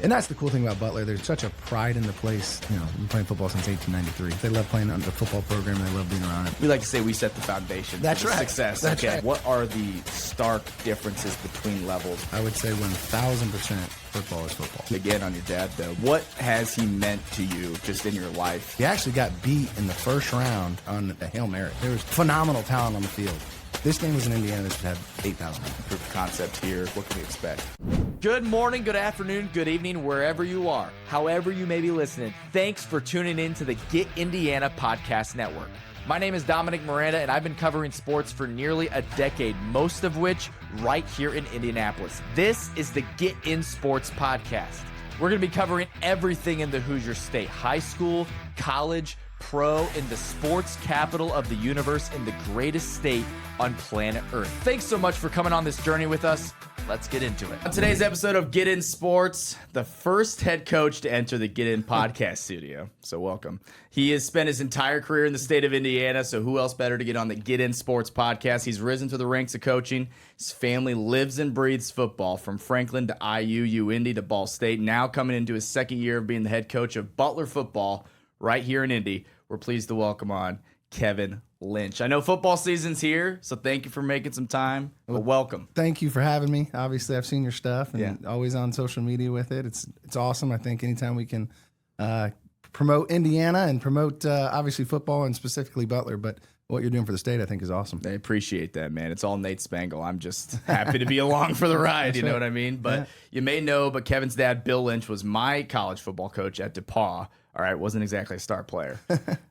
And that's the cool thing about Butler. There's such a pride in the place. You know, I've been playing football since 1893. They love playing on the football program. They love being around it. We like to say we set the foundation for success. That's right. What are the stark differences between levels? I would say 1,000% football is football. Again, on your dad, though, what has he meant to you just in your life? He actually got beat in the first round on a Hail Mary. There was phenomenal talent on the field. This game was in Indiana. This would have 8,000. Proof of concept here. What can we expect? Good morning, good afternoon, good evening, wherever you are. However you may be listening, thanks for tuning in to the Get Indiana Podcast Network. My name is Dominic Miranda, and I've been covering sports for nearly a decade, most of which right here in Indianapolis. This is the Get In Sports Podcast. We're going to be covering everything in the Hoosier State, high school, college, pro, in the sports capital of the universe, in the greatest state on planet Earth. Thanks so much for coming on this journey with us. Let's get into it. On today's episode of Get In Sports, the first head coach to enter the Get In podcast studio. So welcome. He has spent his entire career in the state of Indiana, so who else better to get on the Get In Sports podcast? He's risen to the ranks of coaching. His family lives and breathes football, from Franklin to IU, UIndy to Ball State. Now coming into his second year of being the head coach of Butler football right here in Indy. We're pleased to welcome on Kevin Lynch. I know football season's here, so thank you for making some time. Well, welcome. Thank you for having me. Obviously, I've seen your stuff and always on social media with it. It's awesome. I think anytime we can promote Indiana and promote obviously football and specifically Butler, but what you're doing for the state, I think, is awesome. I appreciate that, man. It's all Nate Spangle. I'm just happy to be along for the ride, you know what I mean? But you may know, but Kevin's dad, Bill Lynch, was my college football coach at DePauw. All right, wasn't exactly a star player.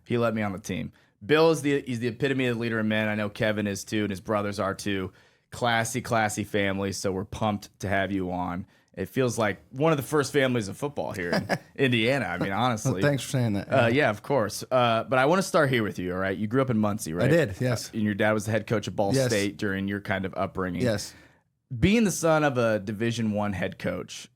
He let me on the team. Bill is he's the epitome of the leader of men. I know Kevin is too, and his brothers are too. Classy family, so we're pumped to have you on. It feels like one of the first families of football here in Indiana. I mean, honestly. Well, thanks for saying that. Yeah, of course. But I want to start here with you, all right? You grew up in Muncie, right? I did, yes. And your dad was the head coach of Ball State during your kind of upbringing. Yes. Being the son of a Division I head coach,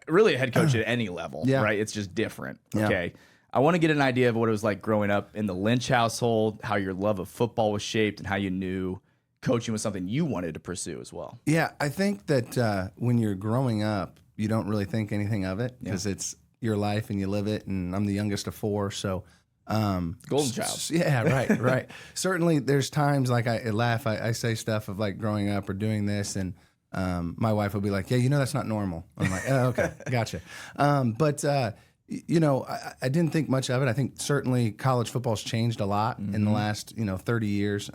really a head coach at any level, right? It's just different, okay? I want to get an idea of what it was like growing up in the Lynch household, how your love of football was shaped, and how you knew coaching was something you wanted to pursue as well. Yeah, I think that when you're growing up, you don't really think anything of it because it's your life and you live it. And I'm the youngest of four, so golden child. Yeah, right. Certainly, there's times like I laugh. I say stuff of like growing up or doing this, and my wife will be like, "Yeah, you know that's not normal." I'm like, "Oh, okay, gotcha." You know, I didn't think much of it. I think certainly college football's changed a lot in the last 30 years.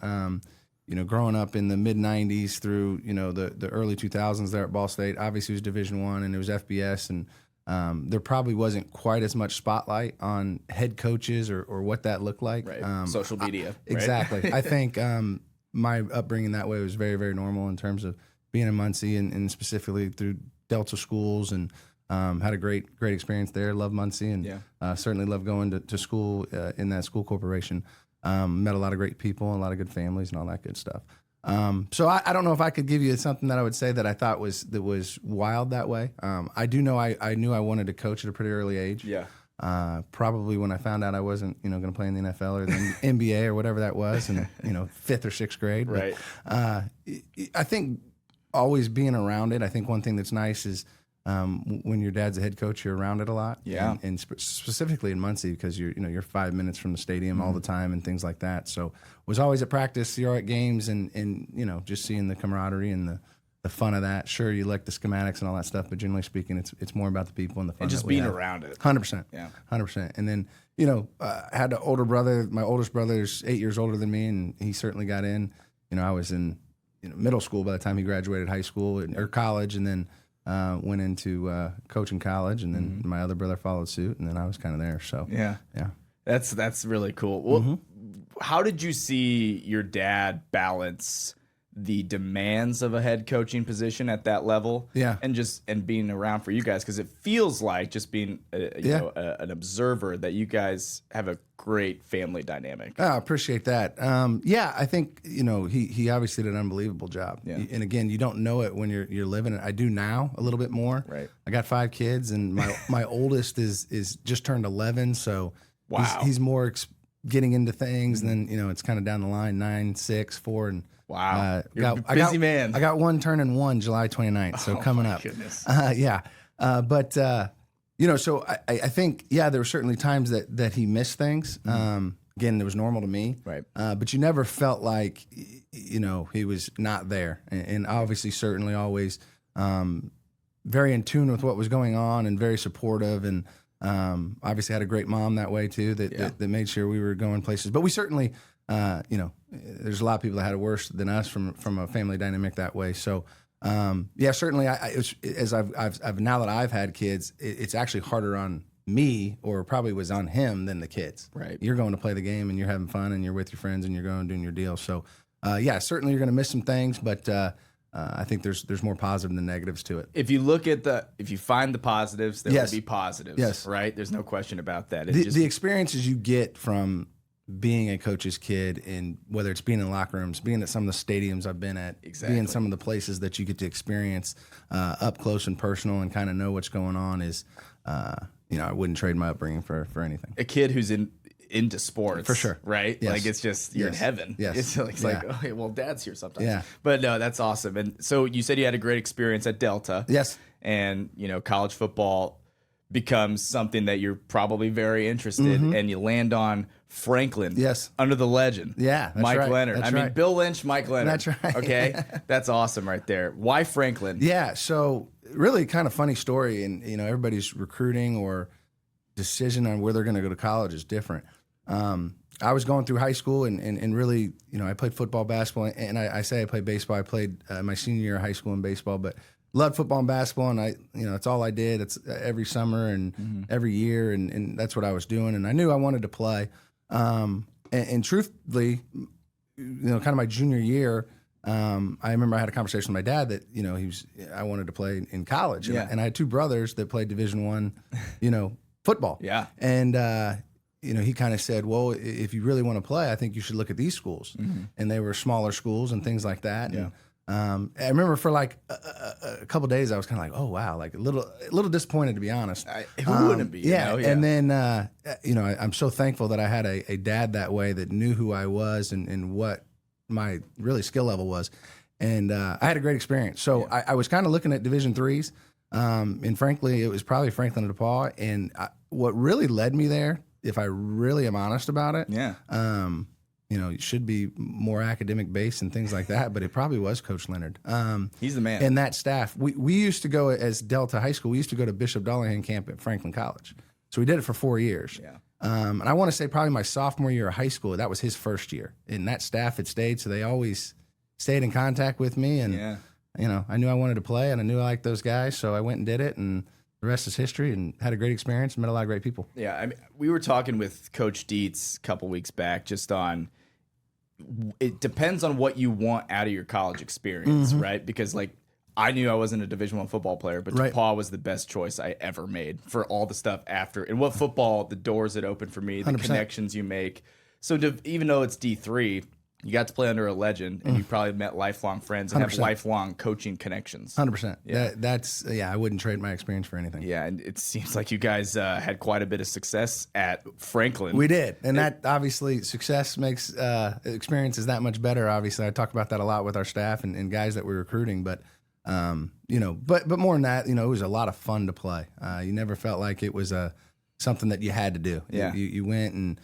You know, growing up in the mid '90s through the early 2000s there at Ball State, obviously it was Division I and it was FBS, and there probably wasn't quite as much spotlight on head coaches or what that looked like. Right. Social media. Exactly. I think my upbringing that way was very, very normal in terms of being in Muncie and specifically through Delta schools, and had a great experience there. Love Muncie, and certainly love going to school in that school corporation. Met a lot of great people and a lot of good families and all that good stuff. So I don't know if I could give you something that I would say that I thought was wild that way. I do know I knew I wanted to coach at a pretty early age. Yeah. Probably when I found out I wasn't going to play in the NFL or the NBA or whatever that was in 5th or 6th grade. Right. But, I think always being around it. I think one thing that's nice is when your dad's a head coach, you're around it a lot. Yeah. And specifically in Muncie, because you're 5 minutes from the stadium all the time and things like that. So was always at practice, you're at games, and just seeing the camaraderie and the fun of that. Sure, you like the schematics and all that stuff, but generally speaking, it's more about the people and the fun. And just being around it. 100%. Yeah. 100%. And then, I had an older brother. My oldest brother's 8 years older than me, and he certainly got in. I was in middle school by the time he graduated high school or college, and then went into coaching college, and then my other brother followed suit, and then I was kind of there. So yeah, that's really cool. Well, how did you see your dad balance the demands of a head coaching position at that level? Yeah, and being around for you guys, because it feels like just being an observer that you guys have a great family dynamic. Oh, I appreciate that. I think he obviously did an unbelievable job. Yeah. And again, you don't know it when you're living it. I do now a little bit more. Right. I got 5 kids, and my oldest is just turned 11, so wow, he's more getting into things, and then it's kind of down the line 9, 6, 4, and wow, you're a busy man. I got one turning 1 July 29th, so coming up. Goodness. But So I think, there were certainly times that he missed things. Again, it was normal to me. Right. But you never felt like, he was not there. And obviously, certainly always very in tune with what was going on and very supportive. And obviously had a great mom that way, too, that made sure we were going places. But we certainly, there's a lot of people that had it worse than us from a family dynamic that way. So, certainly, I've now that I've had kids, it's actually harder on me, or probably was on him, than the kids. Right. You're going to play the game and you're having fun and you're with your friends and you're going and doing your deal. So, certainly you're going to miss some things, but I think there's more positive than negatives to it. If you look at if you find the positives, there will be positives. Yes. Right. There's no question about that. The experiences you get from being a coach's kid, and whether it's being in locker rooms, being at some of the stadiums I've been at, being some of the places that you get to experience up close and personal and kind of know what's going on is, I wouldn't trade my upbringing for anything. A kid who's into sports, for sure, right? Yes. Like, it's just you're in heaven. Yes. It's like, okay, well, Dad's here sometimes. Yeah. But no, that's awesome. And so you said you had a great experience at Delta. Yes. And college football becomes something that you're probably very interested in, and you land on Franklin. Yes. Under the legend. Yeah. That's Mike right. Leonard. That's I mean, right. Bill Lynch, Mike Leonard. That's right. Okay. That's awesome right there. Why Franklin? Yeah. So really kind of funny story. And, everybody's recruiting or decision on where they're going to go to college is different. I was going through high school and really, I played football, basketball, and I say I played baseball. I played my senior year of high school in baseball, but loved football and basketball, and that's all I did. It's every summer and every year, and that's what I was doing. And I knew I wanted to play. And truthfully, kind of my junior year, I remember I had a conversation with my dad that I wanted to play in college, and I had two brothers that played Division I, football. Yeah, and he kind of said, well, if you really want to play, I think you should look at these schools, and they were smaller schools and things like that. Yeah. And I remember for like a couple of days, I was kind of like, oh wow, like a little disappointed, to be honest. Who wouldn't be? Yeah. And then I'm so thankful that I had a dad that way that knew who I was and what my really skill level was, and I had a great experience. So I was kind of looking at Division IIIs, and frankly, it was probably Franklin and DePaul. And what really led me there, if I really am honest about it, it should be more academic based and things like that, but it probably was Coach Leonard. He's the man. And that staff. We used to go, as Delta High School, we used to go to Bishop Dullahan camp at Franklin College. So we did it for 4 years. Yeah. And I want to say probably my sophomore year of high school, that was his first year. And that staff had stayed, so they always stayed in contact with me. And, I knew I wanted to play, and I knew I liked those guys, so I went and did it. And the rest is history, and had a great experience and met a lot of great people. Yeah, I mean, we were talking with Coach Dietz a couple weeks back just on it depends on what you want out of your college experience, right? Because I knew I wasn't a Division I football player, but DePaul was the best choice I ever made for all the stuff after. And what football, the doors that open for me, the 100%. connections you make. So even though it's D3, you got to play under a legend, and you probably met lifelong friends and 100%. have lifelong coaching connections. 100%. Yeah. I wouldn't trade my experience for anything. Yeah, and it seems like you guys had quite a bit of success at Franklin. We did, and that obviously success makes experiences that much better. Obviously, I talk about that a lot with our staff and guys that we're recruiting. But but more than that, it was a lot of fun to play. You never felt like it was something that you had to do. Yeah. You went and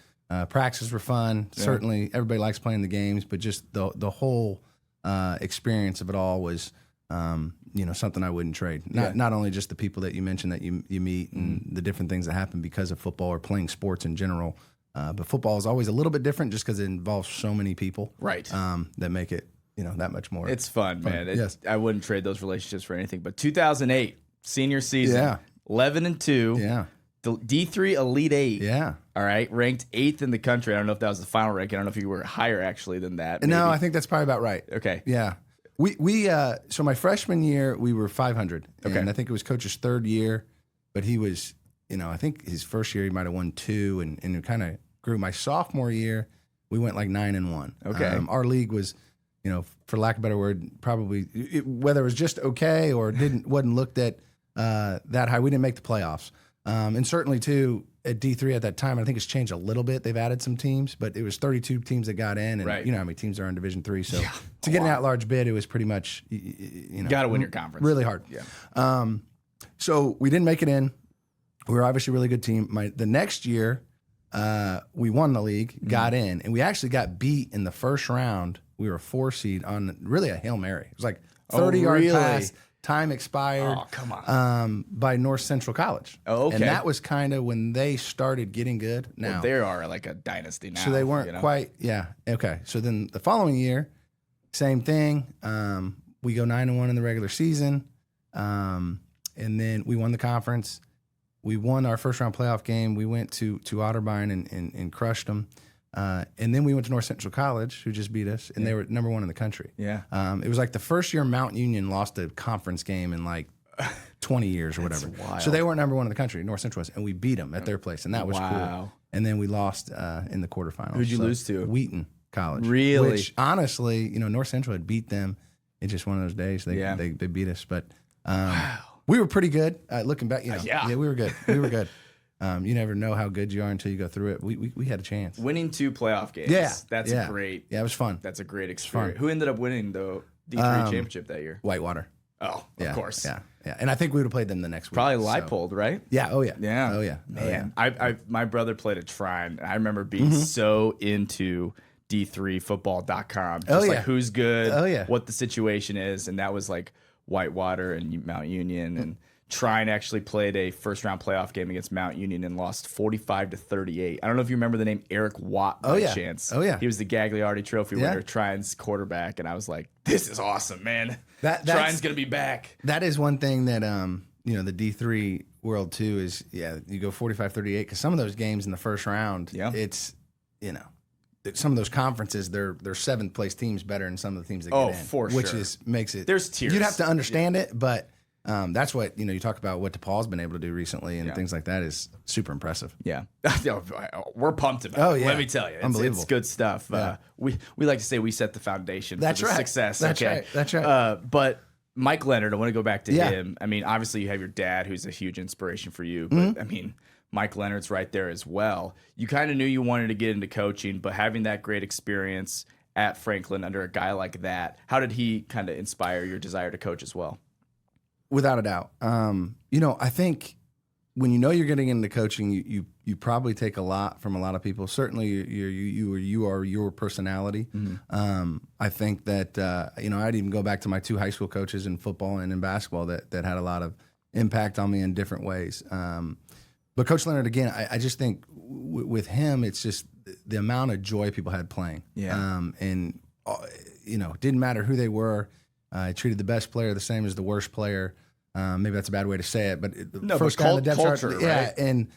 practices were fun. Yeah. Certainly, everybody likes playing the games, but just the whole experience of it all was something I wouldn't trade. Not only just the people that you mentioned that you meet and the different things that happen because of football or playing sports in general, but football is always a little bit different just because it involves so many people, right? That make it that much more. It's fun, man. Yes. I wouldn't trade those relationships for anything. But 2008 senior season, 11-2, the D3 Elite 8, all right, ranked 8th in the country. I don't know if that was the final ranking. I don't know if you were higher actually than that. Maybe. No, I think that's probably about right. Okay, yeah. We so my freshman year we were 500. Okay, and I think it was Coach's third year, but he was I think his first year he might have won 2, and it kind of grew. My sophomore year we went like 9-1. Okay, our league was. For lack of a better word, probably whether it was just okay or wasn't looked at that high. We didn't make the playoffs, and certainly too at D3 at that time. I think it's changed a little bit. They've added some teams, but it was 32 teams that got in, and you know how many teams are in Division III. So to get an at-large bid, it was pretty much got to win your conference. Really hard. Yeah. So we didn't make it in. we were obviously a really good team. The next year, we won the league, got in, and we actually got beat in the first round. We were a 4 seed on really a Hail Mary. It was like 30-yard pass, time expired. Oh, come on. By North Central College. Oh, okay. And that was kind of when they started getting good. Now they are like a dynasty now. So they weren't quite, okay. So then the following year, same thing. We go 9-1 in the regular season, and then we won the conference. We won our first round playoff game. We went to Otterbein and crushed them. And then we went to North Central College, who just beat us, and they were number 1 in the country. Yeah. It was like the first year Mount Union lost a conference game in like 20 years or whatever. Wild. So they weren't number 1 in the country, North Central was, and we beat them at their place, and that was cool. And then we lost in the quarterfinals. Who'd you lose to? Wheaton College. Really? Which, honestly, North Central had beat them. It's just one of those days. They beat us, but we were pretty good. Looking back, we were good. We were good. You never know how good you are until you go through it. We had a chance. Winning 2 playoff games. That's great. Yeah, it was fun. That's a great experience. Who ended up winning the D3 championship that year? Whitewater. Oh, of course. Yeah. And I think we would have played them the next week. Probably Leipold, right? Yeah. Oh yeah. Yeah. Oh yeah. Man, my brother played at Shrine. I remember being so into D3football.com. Just like who's good, what the situation is, and that was like Whitewater and Mount Union, and Shrine actually played a first round playoff game against Mount Union and lost 45-38. I don't know if you remember the name Eric Watt by chance. Oh yeah. He was the Gagliardi Trophy winner, Shrines quarterback, and I was like, this is awesome, man. Shrines gonna be back. That is one thing that the D3 world too is you go 45-38 because some of those games in the first round, it's some of those conferences, they're 7th place teams better than some of the teams that get in. For sure. Which makes it. There's tiers. You'd have to understand it, but that's what you talk about what DePaul's been able to do recently and things like that is super impressive. Yeah, we're pumped about it. Oh yeah, let me tell you, it's good stuff. Yeah. We like to say we set the foundation for success. That's right. But Mike Leonard, I want to go back to him. I mean, obviously you have your dad, who's a huge inspiration for you, but I mean, Mike Leonard's right there as well. You kind of knew you wanted to get into coaching, but having that great experience at Franklin under a guy like that, how did he kind of inspire your desire to coach as well? Without a doubt. I think when you're getting into coaching, you probably take a lot from a lot of people. Certainly, you are your personality. I think that I'd even go back to my 2 high school coaches in football and in basketball that had a lot of impact on me in different ways. But Coach Leonard, again, I just think with him, it's just the amount of joy people had playing. Yeah. And didn't matter who they were. He treated the best player the same as the worst player. Maybe that's a bad way to say it, but first guy on the depth chart, right? Yeah, and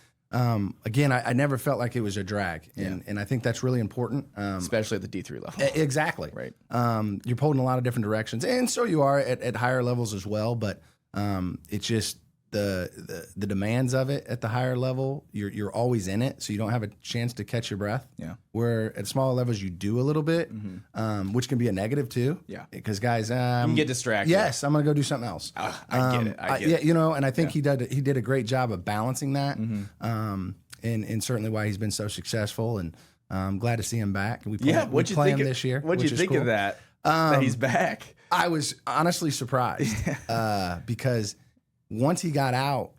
again, I never felt like it was a drag, and I think that's really important, especially at the D3 level. Exactly, right. You're pulled in a lot of different directions, and so you are at higher levels as well. But it's just the demands of it at the higher level. You're always in it, so you don't have a chance to catch your breath. Yeah. Where at smaller levels you do a little bit, which can be a negative too. Yeah. Because guys, you can get distracted. Yes, I'm gonna go do something else. I get it. I get it. And I think he did a great job of balancing that. And certainly why he's been so successful. And I'm glad to see him back. We play him this year. What'd you think of that? That he's back. I was honestly surprised because once he got out,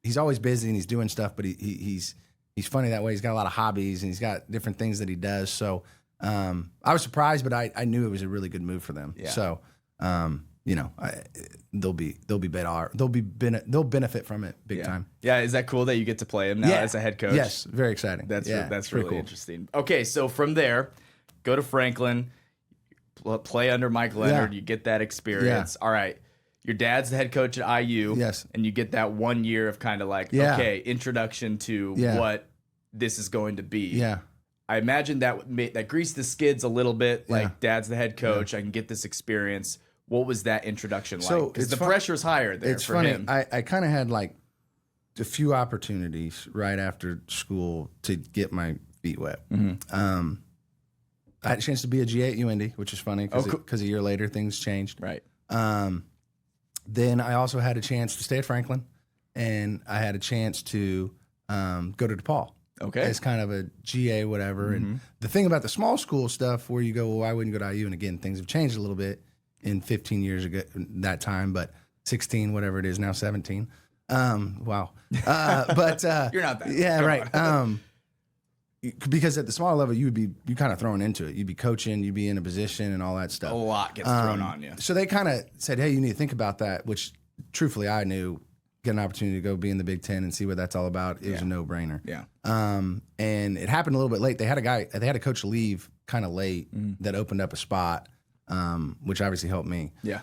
he's always busy and he's doing stuff, but he's funny that way. He's got a lot of hobbies and he's got different things that he does. So I was surprised, but I knew it was a really good move for them. Yeah. So they'll benefit from it big time. Yeah, is that cool that you get to play him now as a head coach? Yes, very exciting. That's really cool. Interesting. Okay, so from there, go to Franklin, play under Mike Leonard. You get that experience. All right. Your dad's the head coach at IU. Yes. And you get that 1 year of kind of like, okay, introduction to what this is going to be. Yeah. I imagine that greased the skids a little bit. Like, dad's the head coach. I can get this experience. What was that introduction like? Because the pressure's higher there for him. I kind of had like a few opportunities right after school to get my feet wet. I had a chance to be a GA at UIndy, which is funny because a year later things changed. Right. Then I also had a chance to stay at Franklin, and I had a chance to go to DePaul. Okay. As kind of a GA, whatever. And the thing about the small school stuff where you go, well, I wouldn't go to IU. And again, things have changed a little bit in 15 years ago, that time, but 16, whatever it is, now 17. Wow. But you're not that. Yeah, right. Because at the smaller level, you kind of thrown into it. You'd be coaching, you'd be in a position and all that stuff. A lot gets thrown on you. So they kind of said, hey, you need to think about that, which truthfully I knew. Get an opportunity to go be in the Big Ten and see what that's all about. It was a no-brainer. Yeah. And it happened a little bit late. They had a coach leave kind of late that opened up a spot, which obviously helped me. Yeah.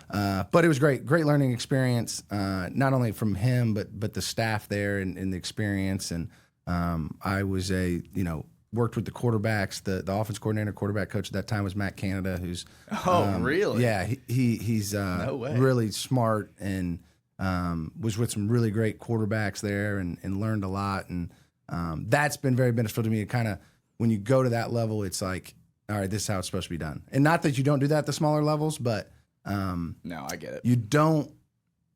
But it was great learning experience, not only from him, but the staff there and the experience. And I was worked with the quarterbacks. The offense coordinator, quarterback coach at that time was Matt Canada, who's really? Yeah, he's no way. Really smart and was with some really great quarterbacks there and learned a lot. And that's been very beneficial to me. To kind of when you go to that level, it's like, all right, this is how it's supposed to be done. And not that you don't do that at the smaller levels, but no, I get it. You don't.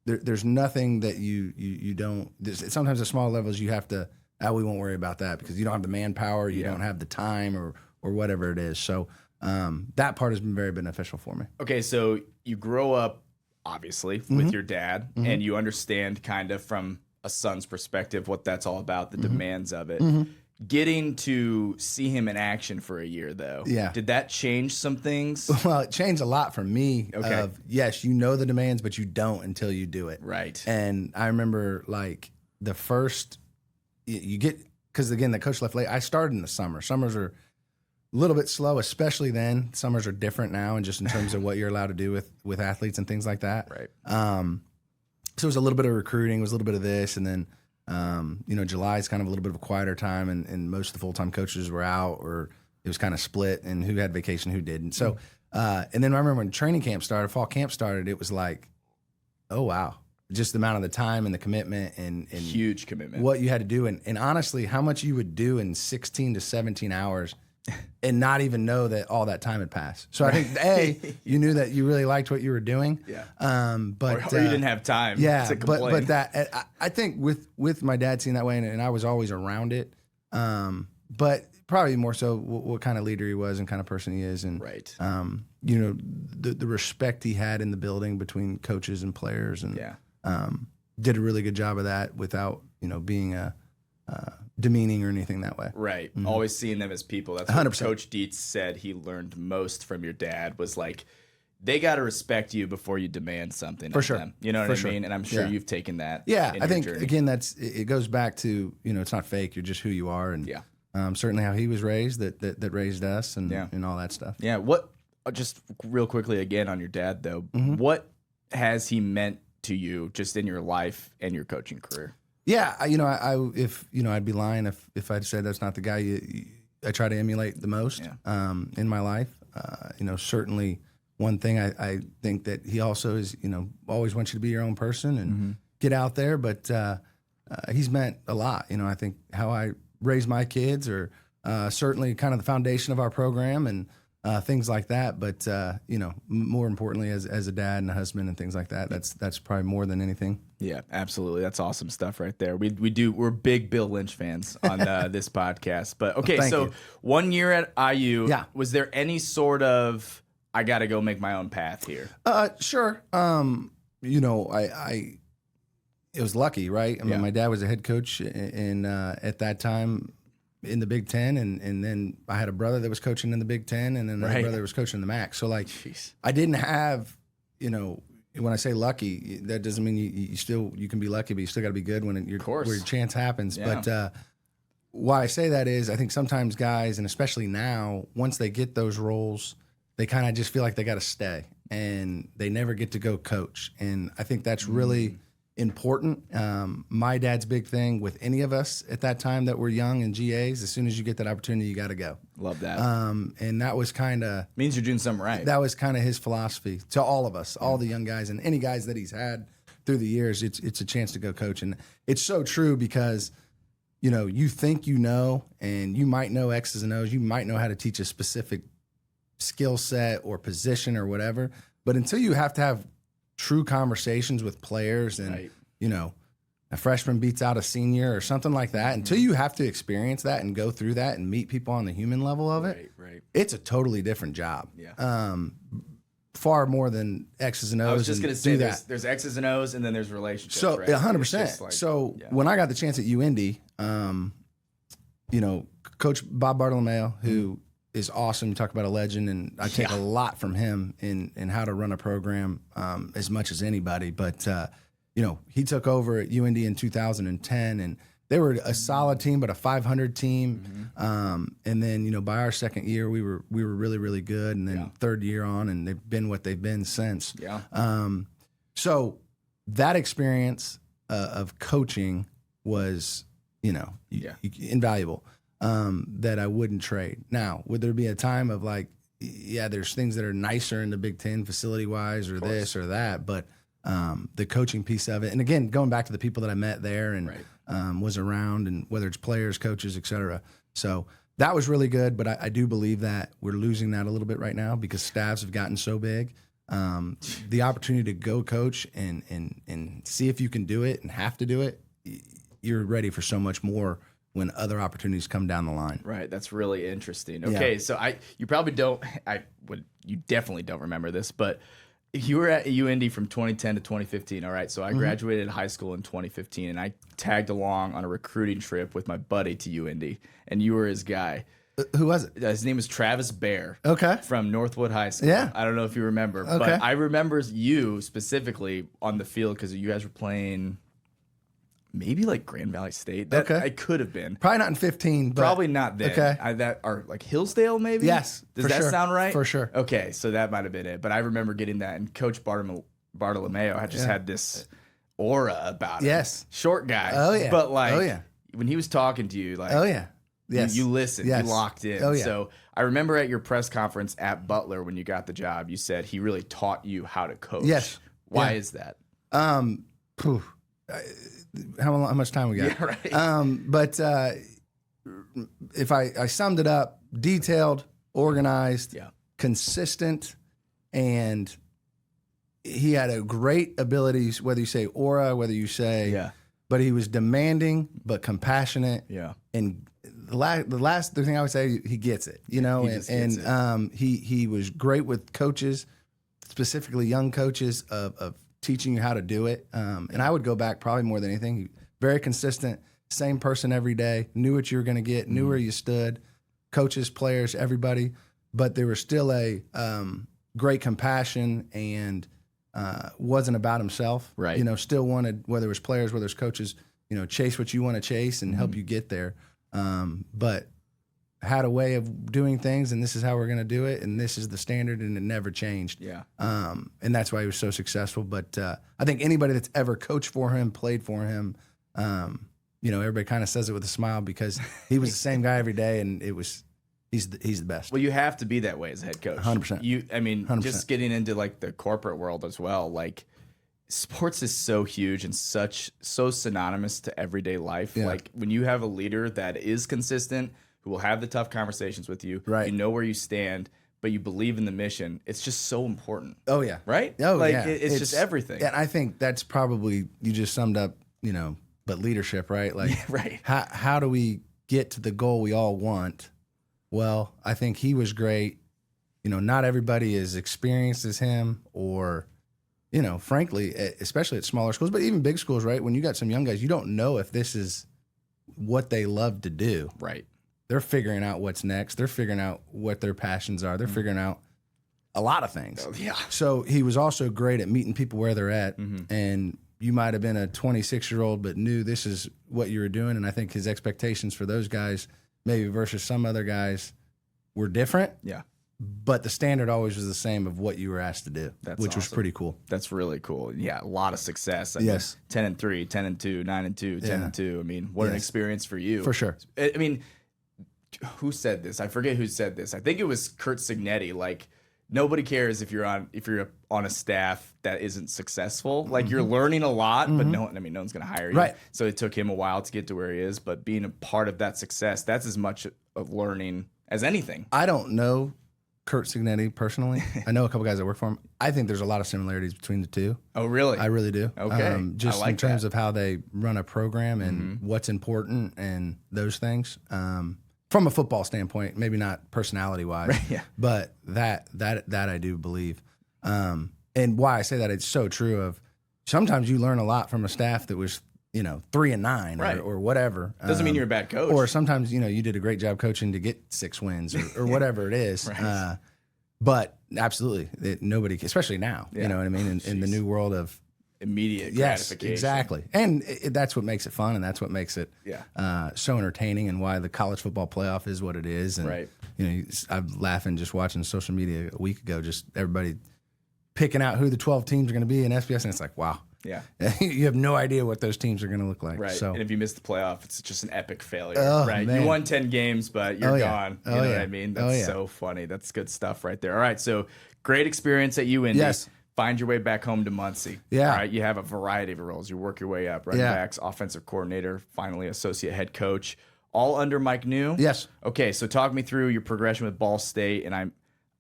There's nothing that you don't. Sometimes at smaller levels you have to. We won't worry about that because you don't have the manpower, you don't have the time, or whatever it is. So that part has been very beneficial for me. Okay, so you grow up obviously with your dad, and you understand kind of from a son's perspective what that's all about, the demands of it. Getting to see him in action for a year, though, did that change some things? Well, it changed a lot for me. Okay. Yes, you know the demands, but you don't until you do it. Right. And I remember like the first you get, because again, the coach left late. I started in the summer. Summers are a little bit slow, especially then. Summers are different now, and just in terms of what you're allowed to do with athletes and things like that. Right. So it was a little bit of recruiting, it was a little bit of this, and then July is kind of a little bit of a quieter time, and most of the full-time coaches were out, or it was kind of split, and who had vacation, who didn't. So, and then I remember when training camp started, fall camp started, it was like, oh wow, just the amount of the time and the commitment and huge commitment, what you had to do, and honestly, how much you would do in 16 to 17 hours. And not even know that all that time had passed. So I think you knew that you really liked what you were doing. Yeah. But or you didn't have time. Yeah. To complain. But that I think with my dad seeing that way, and I was always around it. But probably more so what kind of leader he was and kind of person he is, and right. The respect he had in the building between coaches and players, and did a really good job of that without being demeaning or anything that way. Right. Always seeing them as people. That's 100%. What Coach Dietz said he learned most from your dad was like, they got to respect you before you demand something For of sure. them. You know what I mean? And I'm sure you've taken that. Yeah. in I your think, journey. again, it goes back to, it's not fake. You're just who you are. And certainly how he was raised that raised us and all that stuff. Yeah. What, just real quickly again on your dad though, what has he meant to you just in your life and your coaching career? Yeah, I'd be lying if I'd said that's not the guy I try to emulate the most in my life. Certainly one thing I think that he also is, always wants you to be your own person and get out there. But he's meant a lot. I think how I raise my kids are certainly kind of the foundation of our program and things like that. But more importantly, as a dad and a husband and things like that, that's probably more than anything. Yeah, absolutely. That's awesome stuff right there. We're big Bill Lynch fans on this podcast. But okay, so you. 1 year at IU, was there any sort of I got to go make my own path here? Sure. It was lucky, right? I mean, my dad was a head coach in at that time in the Big Ten, and then I had a brother that was coaching in the Big Ten, and then another brother that was coaching in the MAC. So like, I didn't have, when I say lucky, that doesn't mean you can be lucky, but you still got to be good when where your chance happens. Yeah. But why I say that is I think sometimes guys, and especially now, once they get those roles, they kind of just feel like they got to stay, and they never get to go coach. And I think that's really important. My dad's big thing with any of us at that time that were young and GAs, as soon as you get that opportunity, you got to go. Love that. And that was kind of means you're doing something right. That was kind of his philosophy to all of us, all the young guys and any guys that he's had through the years. It's a chance to go coach, and it's so true because you think and you might know X's and O's, you might know how to teach a specific skill set or position or whatever, but until you have to have true conversations with players and a freshman beats out a senior or something like that, until you have to experience that and go through that and meet people on the human level of it, it's a totally different job. far more than X's and O's. I was just going to say that. There's X's and O's, and then there's relationships. So right? 100%. Like, so when I got the chance at UIndy, Coach Bob Bartolomeo, who is awesome. You talk about a legend, and I take a lot from him in how to run a program as much as anybody. But he took over at UIndy in 2010, and they were a solid team, but a 500 team. And then, by our second year, we were really, really good. And then third year on, and they've been what they've been since. Yeah. So that experience of coaching was, invaluable, that I wouldn't trade. Now, would there be a time of like, there's things that are nicer in the Big Ten facility-wise or this or that, but the coaching piece of it. And again, going back to the people that I met there and was around, and whether it's players, coaches, et cetera. So that was really good, but I do believe that we're losing that a little bit right now because staffs have gotten so big. The opportunity to go coach and see if you can do it and have to do it, you're ready for so much more when other opportunities come down the line. Right. That's really interesting. Okay. So you definitely don't remember this, but you were at UIndy from 2010 to 2015. All right. So I graduated high school in 2015, and I tagged along on a recruiting trip with my buddy to UIndy, and you were his guy. Who was it? His name was Travis Bear. Okay. From Northwood High School. Yeah. I don't know if you remember, but I remember you specifically on the field because you guys were playing maybe like Grand Valley State. I could have been. Probably not in 15. But probably not then. Okay. Or like Hillsdale maybe? Yes. Does that sound right? For sure. Okay, so that might have been it. But I remember getting that, and Coach Bartolomeo had just had this aura about him. Yes. Short guy. Oh, yeah. But when he was talking to you, like, oh, yeah. Yes. You listened. Yes. You locked in. Oh, yeah. So I remember at your press conference at Butler when you got the job, you said he really taught you how to coach. Yes. Why is that? How much time we got? Yeah, right. But if I summed it up, detailed, organized, consistent, and he had a great ability, whether you say aura, whether you say, but he was demanding but compassionate. Yeah. And the thing I would say, he gets it, he was great with coaches, specifically young coaches, of teaching you how to do it. And I would go back probably more than anything. Very consistent, same person every day, knew what you were going to get, knew where you stood, coaches, players, everybody. But there was still a great compassion and wasn't about himself. Right. Still wanted, whether it was players, whether it's coaches, chase what you want to chase and help you get there. But had a way of doing things, and this is how we're going to do it, and this is the standard, and it never changed. Yeah. And that's why he was so successful. But I think anybody that's ever coached for him, played for him, everybody kind of says it with a smile because he was the same guy every day, and he's the best. Well, you have to be that way as a head coach. 100%. 100%. Just getting into like the corporate world as well, like sports is so huge and so synonymous to everyday life. Yeah. Like when you have a leader that is consistent, who will have the tough conversations with you, right. You know where you stand, but you believe in the mission. It's just so important. Oh yeah, right. Oh yeah, it's just everything. And I think that's probably, you just summed up, but leadership, right? Like, right. How do we get to the goal we all want? Well, I think he was great. Not everybody is experienced as him, or, frankly, especially at smaller schools, but even big schools, right? When you got some young guys, you don't know if this is what they love to do. Right. They're figuring out what's next. They're figuring out what their passions are. They're figuring out a lot of things. Oh, yeah. So he was also great at meeting people where they're at. And you might have been a 26-year-old, but knew this is what you were doing. And I think his expectations for those guys, maybe versus some other guguys, were different. Yeah. But the standard always was the same of what you were asked to do, which was pretty cool. That's really cool. Yeah, a lot of success. I yes. mean, 10-3, 10-2, 9-2, 10-2. I mean, what an experience for you. For sure. I mean, who said this? I forget who said this. I think it was Kurt Signetti. Like, nobody cares if you're on a staff that isn't successful. Like, you're learning a lot, but no one's going to hire you. Right. So it took him a while to get to where he is, but being a part of that success, that's as much of learning as anything. I don't know Kurt Signetti personally. I know a couple guys that work for him. I think there's a lot of similarities between the two. Oh, really? I really do. Okay. Just in terms of how they run a program and what's important and those things. From a football standpoint, maybe not personality wise, right, yeah. But that I do believe. And why I say that, it's so true of sometimes you learn a lot from a staff that was, 3-9 or whatever. Doesn't mean you're a bad coach. Or sometimes, you did a great job coaching to get 6 wins or whatever it is. Right. But absolutely, nobody, especially now, you know what I mean? In the new world of immediate gratification. Yes, exactly. And that's what makes it fun, and that's what makes it so entertaining, and why the college football playoff is what it is. And, I'm laughing just watching social media a week ago, just everybody picking out who the 12 teams are going to be in SBS, and it's like, wow. Yeah. You have no idea what those teams are going to look like. Right. So. And if you miss the playoff, it's just an epic failure. Oh, right. Man. You won 10 games, but you're gone. You know what I mean? That's so funny. That's good stuff right there. All right. So great experience at UIndy. Yes. Find your way back home to Muncie. Yeah. All right. You have a variety of roles. You work your way up. Running backs, offensive coordinator, finally associate head coach, all under Mike Neu. Yes. Okay. So talk me through your progression with Ball State. And I'm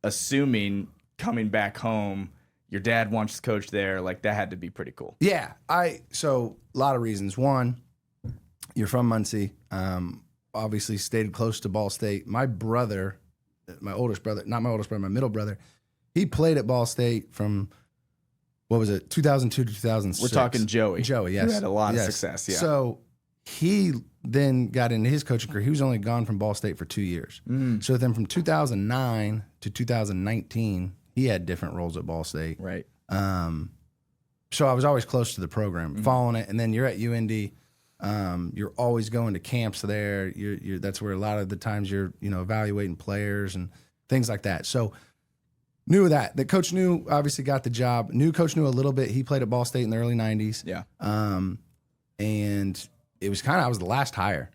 assuming coming back home, your dad wants to coach there. Like, that had to be pretty cool. Yeah. So a lot of reasons. One, you're from Muncie. Obviously stayed close to Ball State. My brother, my middle brother, he played at Ball State from, 2002 to 2006. We're talking Joey. Joey, yes. Who had a lot of success, yeah. So he then got into his coaching career. He was only gone from Ball State for 2 years. So then from 2009 to 2019, he had different roles at Ball State. Right. So I was always close to the program, following it. And then you're at UIndy. You're always going to camps there. That's where a lot of the times you're, evaluating players and things like that. So knew that. The Coach Neu obviously got the job. Coach Neu a little bit. He played at Ball State in the early 90s. Yeah. And it was I was the last hire.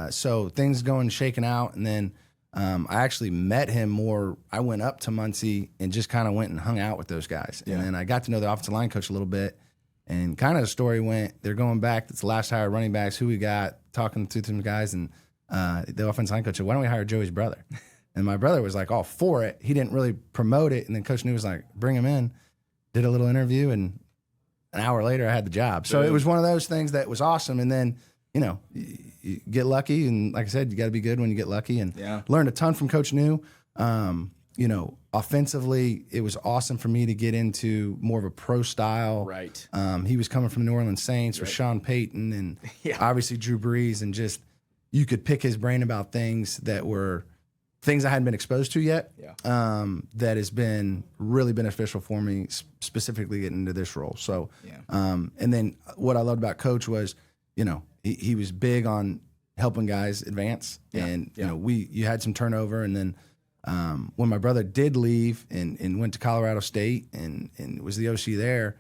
So things shaking out. And then I actually met him more. I went up to Muncie and just kind of went and hung out with those guys. And then I got to know the offensive line coach a little bit. And kind of the story went, they're going back. It's the last hire running backs, who we got, talking to some guys. And the offensive line coach said, why don't we hire Joey's brother? And my brother was like all for it. He didn't really promote it. And then Coach Neu was like, bring him in. Did a little interview. And an hour later, I had the job. So it was one of those things that was awesome. And then, you get lucky, and like I said, you got to be good when you get lucky. And learned a ton from Coach Neu. Offensively, it was awesome for me to get into more of a pro style. Right. He was coming from the New Orleans Saints with Sean Payton and obviously Drew Brees, and just you could pick his brain about things that were things I hadn't been exposed to yet. That has been really beneficial for me, specifically getting into this role. So, and then what I loved about Coach was, he was big on helping guys advance, and you had some turnover, and then when my brother did leave and went to Colorado State and was the OC there,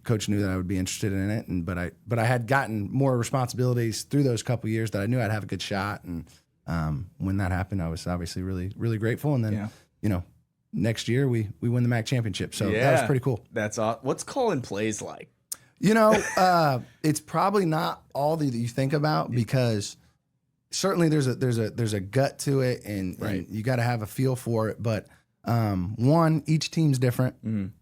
Coach knew that I would be interested in it, but I had gotten more responsibilities through those couple years that I knew I'd have a good shot, and when that happened, I was obviously really, really grateful, and then next year we win the MAC championship, so that was pretty cool. That's awesome. What's calling plays like? It's probably not all that you think about, because certainly there's a gut to it, and you got to have a feel for it. But each team's different.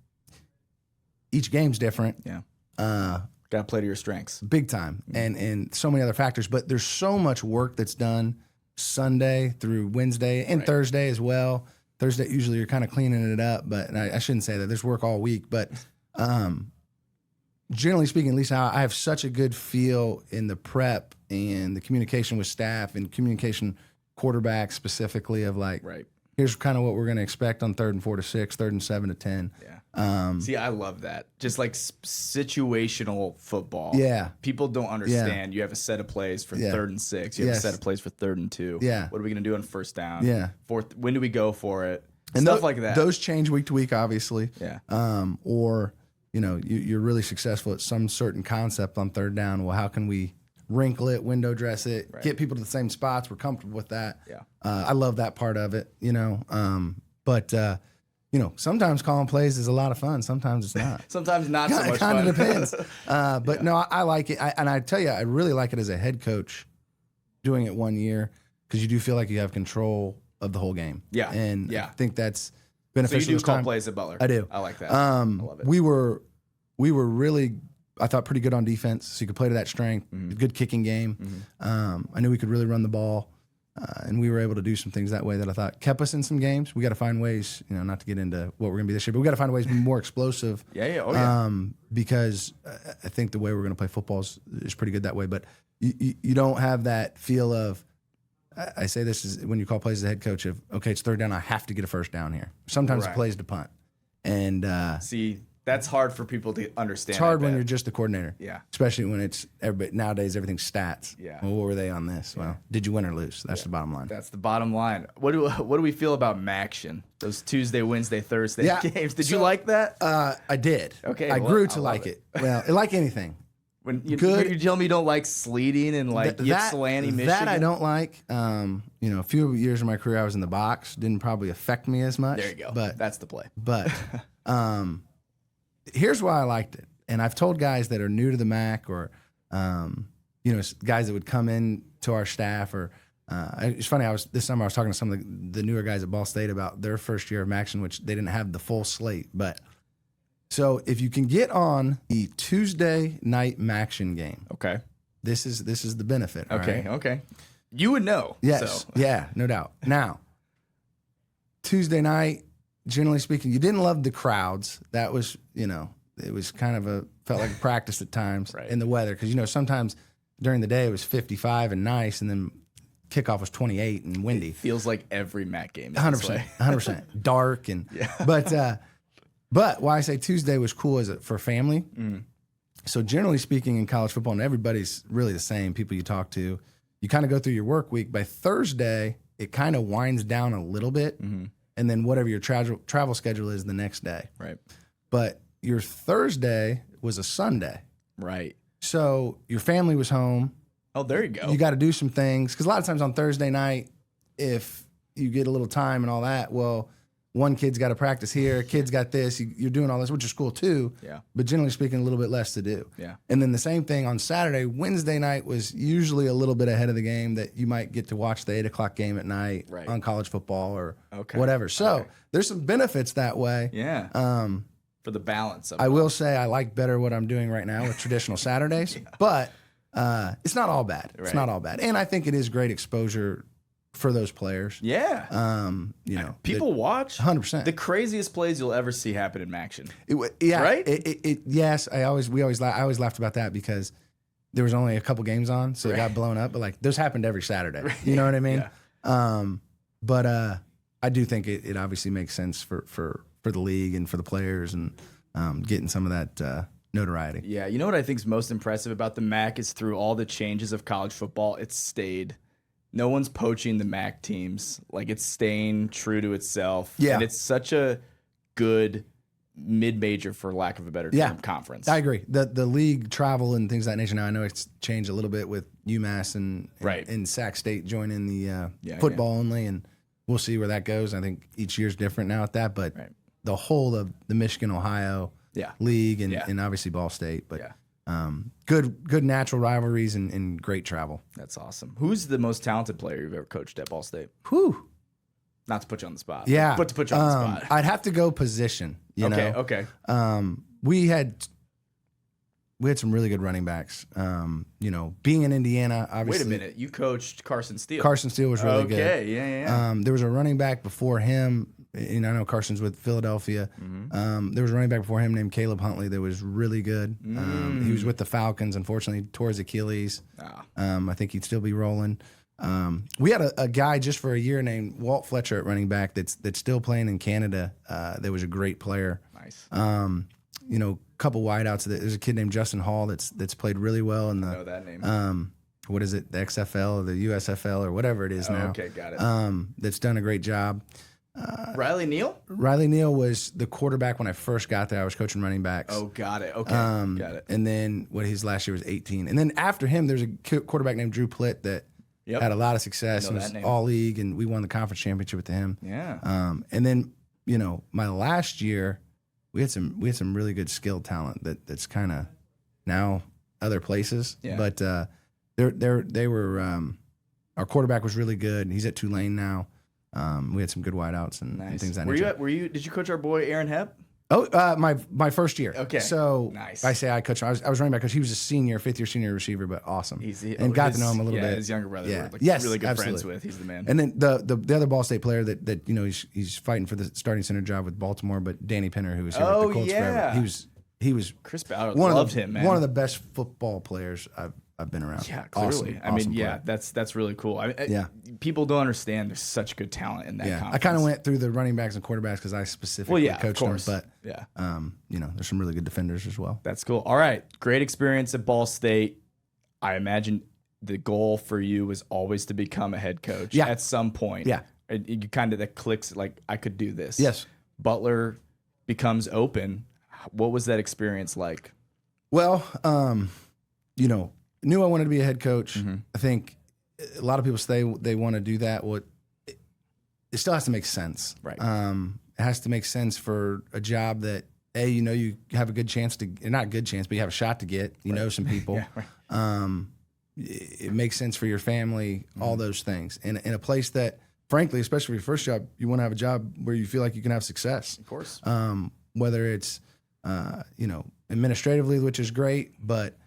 Each game's different. Yeah. Got to play to your strengths. Big time. And so many other factors. But there's so much work that's done Sunday through Wednesday and Thursday as well. Thursday, usually you're kind of cleaning it up, but I shouldn't say that. There's work all week. But generally speaking, at least I have such a good feel in the prep and the communication with staff and communication quarterbacks specifically of here's kind of what we're going to expect on 3rd and 4 to 6, 3rd and 7 to 10. Yeah. See, I love that. Just like situational football. Yeah. People don't understand. You have a set of plays for 3rd and 6. You have a set of plays for 3rd and 2. Yeah. What are we going to do on 1st down? Yeah. 4th. When do we go for it? And Stuff like that. Those change week to week, obviously. Yeah. Or, you're really successful at some certain concept on 3rd down. Well, how can we wrinkle it, window dress it, get people to the same spots? We're comfortable with that. Yeah. I love that part of it, But sometimes calling plays is a lot of fun. Sometimes it's not. Sometimes not so much fun. It kind of depends. But no, I like it. And I tell you, I really like it as a head coach doing it 1 year, because you do feel like you have control of the whole game. Yeah. And I think that's beneficial. So you do call plays at Butler. I do. I like that. I love it. We were really, I thought, pretty good on defense, so you could play to that strength. Good kicking game. I knew we could really run the ball. And we were able to do some things that way that I thought kept us in some games. We got to find ways, not to get into what we're going to be this year, but we got to find ways to be more explosive. Because I think the way we're going to play football is pretty good that way. But you don't have that feel of, I say this is when you call plays as a head coach of, okay, it's third down, I have to get a first down here. Sometimes the play is to punt. And see, that's hard for people to understand. It's hard when you're just the coordinator. Yeah. Especially when it's nowadays everything's stats. Yeah. Well, what were they on this? Well, did you win or lose? That's the bottom line. That's the bottom line. What do we feel about MACtion? Those Tuesday, Wednesday, Thursday games. Did you like that? I did. Okay. I grew to like it. Well, like anything. When you tell me you don't like sleeting and like Ypsilanti, Michigan. That I don't like. A few years of my career I was in the box. Didn't probably affect me as much. There you go. But that's the play. But here's why I liked it. And I've told guys that are new to the MAC or guys that would come in to our staff or it's funny, this summer I was talking to some of the newer guys at Ball State about their first year of MACtion, which they didn't have the full slate. But so if you can get on the Tuesday night MACtion game, okay, this is the benefit. Okay, right? okay, you would know. Yes, so. Yeah, no doubt. Now, Tuesday night, generally speaking, you didn't love the crowds. That was, it was kind of felt like a practice at times in the weather because sometimes during the day it was 55 and nice, and then kickoff was 28 and windy. It feels like every MAC game. 100%, dark and But why I say Tuesday was cool is for family. Mm. So generally speaking in college football, and everybody's really the same, people you talk to, you kind of go through your work week. By Thursday, it kind of winds down a little bit, and then whatever your travel schedule is the next day. Right. But your Thursday was a Sunday. Right. So your family was home. Oh, there you go. You got to do some things. Because a lot of times on Thursday night, if you get a little time and all that, well, one kid's got to practice here, a kid's got this, you're doing all this, which is cool too. Yeah. But generally speaking, a little bit less to do. Yeah. And then the same thing on Saturday. Wednesday night was usually a little bit ahead of the game that you might get to watch the 8 o'clock game at night on college football or whatever. So there's some benefits that way. Yeah. For the balance of I will say I like better what I'm doing right now with traditional Saturdays, but it's not all bad. It's not all bad. And I think it is great exposure for those players. Yeah. People watch 100%. The craziest plays you'll ever see happen in MACtion. Right? Yes. I always laughed about that because there was only a couple games on, so it got blown up. But like those happened every Saturday. You know what I mean? Yeah. But I do think it obviously makes sense for the league and for the players and getting some of that notoriety. Yeah. You know what I think is most impressive about the MAC is through all the changes of college football, it's stayed. No one's poaching the MAC teams. Like, it's staying true to itself. Yeah. And it's such a good mid-major, for lack of a better term, conference. I agree. The league travel and things of that nature. Now, I know it's changed a little bit with UMass and Sac State joining the football only, and we'll see where that goes. I think each year's different now at that, but the whole of the Michigan-Ohio league and obviously Ball State. But good natural rivalries and great travel. That's awesome. Who's the most talented player you've ever coached at Ball State? Whew. Not to put you on the spot. Yeah. But to put you on the spot. I'd have to go position. You know? Okay. We had some really good running backs. Being in Indiana, obviously. Wait a minute. You coached Carson Steele. Carson Steele was really good. Okay, yeah. There was a running back before him. And I know Carson's with Philadelphia. There was a running back before him named Caleb Huntley that was really good. He was with the Falcons. Unfortunately, tore his Achilles. I think he'd still be rolling. We had a guy just for a year named Walt Fletcher at running back that's still playing in Canada. That was a great player. Nice. Couple wideouts. There's a kid named Justin Hall that's played really well in the. I know that name. What is it? The XFL or the USFL or whatever it is now. Okay, got it. That's done a great job. Riley Neal? Riley Neal was the quarterback when I first got there. I was coaching running backs. Oh, got it. Okay, got it. And then his last year was 18. And then after him, there's a quarterback named Drew Plitt that had a lot of success and was all league, and we won the conference championship with him. Yeah. And then my last year, we had some really good skilled talent that's kind of now other places. Yeah. But they were our quarterback was really good. He's at Tulane now. We had some good wideouts and things like that. Did you coach our boy Aaron Hepp? My first year. Okay. So nice. I say I coached him. I was running back coach. He was a senior, 5th-year senior receiver, but awesome. Got to know him a little bit. His younger brother. Yeah. We're really good friends with. He's the man. And then the other Ball State player that he's fighting for the starting center job with Baltimore, but Danny Pinner, who was here with the Colts forever. He was Chris Ballard loved him, man. One of the best football players I've been around. Yeah, clearly. Awesome that's really cool. People don't understand there's such good talent in that conference. I kind of went through the running backs and quarterbacks because I specifically coached them, but there's some really good defenders as well. That's cool. All right, great experience at Ball State. I imagine the goal for you was always to become a head coach at some point. Yeah. You kind of that clicks like I could do this. Yes. Butler becomes open. What was that experience like? Well, knew I wanted to be a head coach. Mm-hmm. I think a lot of people say they want to do that. It still has to make sense. Right. It has to make sense for a job that you have a good chance to, not a good chance, but you have a shot to get. You know some people. Yeah, right. It makes sense for your family. All those things in a place that, frankly, especially for your first job, you want to have a job where you feel like you can have success. Of course. Whether it's administratively, which is great, but